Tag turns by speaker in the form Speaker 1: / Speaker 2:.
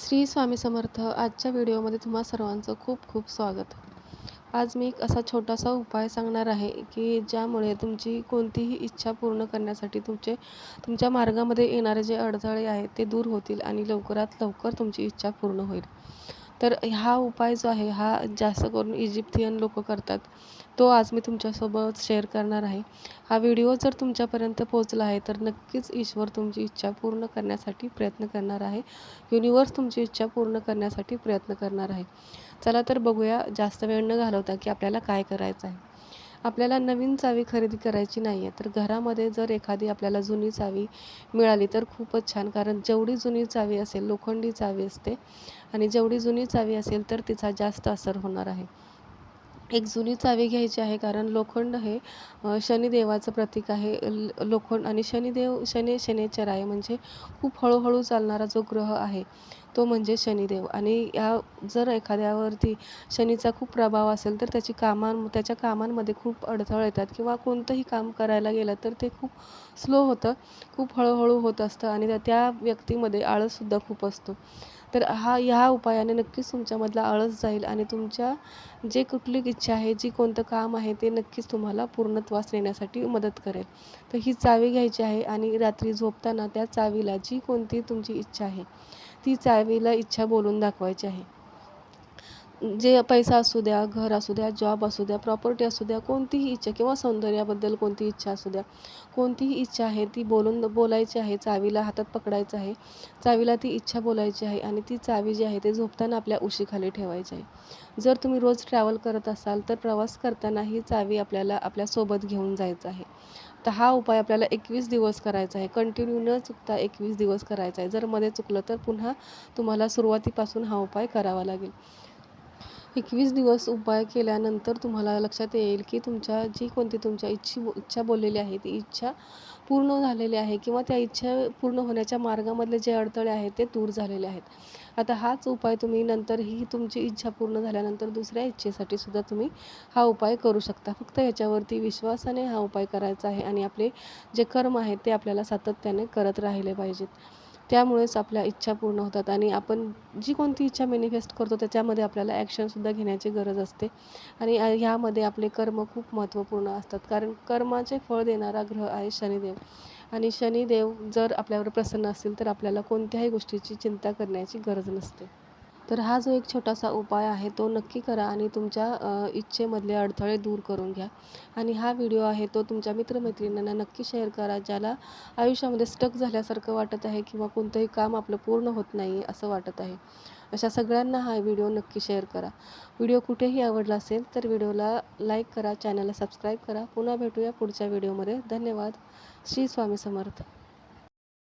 Speaker 1: श्री स्वामी समर्थ. आजच्या व्हिडिओमध्ये तुम्हा सर्वांचं खूप खूप स्वागत. आज मी एक असा छोटासा उपाय सांगणार आहे की ज्यामुळे तुमची कोणतीही इच्छा पूर्ण करण्यासाठी तुमच्या मार्गामध्ये येणारे जे अडथळे आहेत ते दूर होतील आणि लवकरात लवकर तुमची इच्छा पूर्ण होईल. तर हा उपाय जो आहे हा जास्त करून इजिप्शियन लोक करतात. तो आज मी तुमच्यासोबत शेअर करणार आहे. हा व्हिडिओ जर तुमच्यापर्यंत पोहोचला आहे तर नक्कीच ईश्वर तुमची इच्छा पूर्ण करण्यासाठी प्रयत्न करणार आहे. युनिवर्स तुमची इच्छा पूर्ण करण्यासाठी प्रयत्न करणार आहे. चला तर बघूया जास्त वेळ न घालवता की आपल्याला काय करायचं आहे. आपल्याला नवीन चावी खरेदी करायची नाही आहे, तर घरामध्ये जर एखादी आपल्याला जुनी चावी मिळाली तर खूपच छान. कारण जेवढी जुनी चावी असेल, लोखंडी चावी असते आणि जेवढी जुनी चावी असेल तर तिचा जास्त असर होणार आहे. एक जुनी चावी घ्यायची आहे कारण लोखंड हे शनिदेवाचं प्रतीक आहे. लोखंड आणि शनिदेव शनेश्वर आहे, म्हणजे खूप हळूहळू चालणारा जो ग्रह आहे तो म्हणजे शनिदेव. आणि जर एखाद्यावरती शनीचा खूप प्रभाव असेल तर त्याच्या कामांमध्ये खूप अडथळे येतात किंवा कोणतंही काम करायला गेलं तर ते खूप स्लो होतं, खूप हळूहळू होत असतं आणि त्या व्यक्तीमध्ये आळससुद्धा खूप असतो. तर ह्या उपायाने नक्कीच तुमच्यामधला आळस जाईल आणि तुमच्या जे कुठली इच्छा आहे, जी कोणतं काम आहे ते नक्कीच तुम्हाला पूर्णत्वास नेण्यासाठी मदत करेल. तर ही चावी घ्यायची आहे आणि रात्री झोपताना त्या चावीला जी कोणती तुमची इच्छा आहे ती चावीला इच्छा बोलून दाखवायची आहे. जे पैसा असू द्या, घर असू द्या, जॉब असू द्या, प्रॉपर्टी असू द्या, कोणतीही इच्छा किंवा सौंदर्याबद्दल कोणतीही इच्छा असू द्या, कोणतीही इच्छा आहे ती बोलायची आहे. चावीला हातात पकडायचं आहे, चावीला ती इच्छा बोलायची आहे आणि ती चावी जी आहे ते झोपताना आपल्या उशीखाली ठेवायची आहे. जर तुम्ही रोज ट्रॅव्हल करत असाल तर प्रवास करताना ही चावी आपल्याला आपल्यासोबत घेऊन जायचं आहे. तर हा उपाय आपल्याला 21 दिवस करायचा आहे. कंटिन्यू न चुकता 21 दिवस करायचा आहे. जर मध्ये चुकलं तर पुन्हा तुम्हाला सुरुवातीपासून हा उपाय करावा लागेल. 21 दिवस उपाय केल्यानंतर तुम्हाला लक्षात येईल की जी कोणती तुमच्या इच्छा बोललेली आहे ती इच्छा पूर्ण झालेली आहे किंवा त्या इच्छा पूर्ण होण्याच्या मार्गामधले जे अडथळे आहेत ते दूर झालेले आहेत. आता हाच उपाय तुम्ही नंतरही तुमची इच्छा पूर्ण झाल्यानंतर दुसऱ्या इच्छेसाठी सुद्धा तुम्ही हा उपाय करू शकता. फक्त याच्यावरती विश्वासाने हा उपाय करायचा आहे आणि आपले जे कर्म आहेत ते आपल्याला सातत्याने करत राहिले पाहिजेत. त्यामुळेच आपल्या इच्छा पूर्ण होतात आणि आपण जी कोणती इच्छा मॅनिफेस्ट करतो त्याच्यामध्ये आपल्याला ॲक्शनसुद्धा घेण्याची गरज असते. आणि ह्यामध्ये आपले कर्म खूप महत्त्वपूर्ण असतात, कारण कर्माचे फळ देणारा ग्रह आहे शनिदेव. आणि शनिदेव जर आपल्यावर प्रसन्न असतील तर आपल्याला कोणत्याही गोष्टीची चिंता करण्याची गरज नसते. तर हा जो एक छोटासा उपाय आहे तो नक्की करा आणि तुमच्या इच्छेमधले अडथळे दूर करून घ्या. आणि हा व्हिडिओ आहे तो तुमच्या मित्रमैत्रिणींना नक्की शेअर करा, ज्याला आयुष्यामध्ये स्टक झाल्यासारखं वाटत आहे किंवा कोणतंही काम आपलं पूर्ण होत नाही असं वाटत आहे. अशा सगळ्यांना हा व्हिडिओ नक्की शेअर करा. व्हिडिओ कुठेही आवडला असेल तर व्हिडिओला लाईक करा, चॅनलला सबस्क्राईब करा. पुन्हा भेटूया पुढच्या व्हिडिओमध्ये. धन्यवाद. श्री स्वामी समर्थ.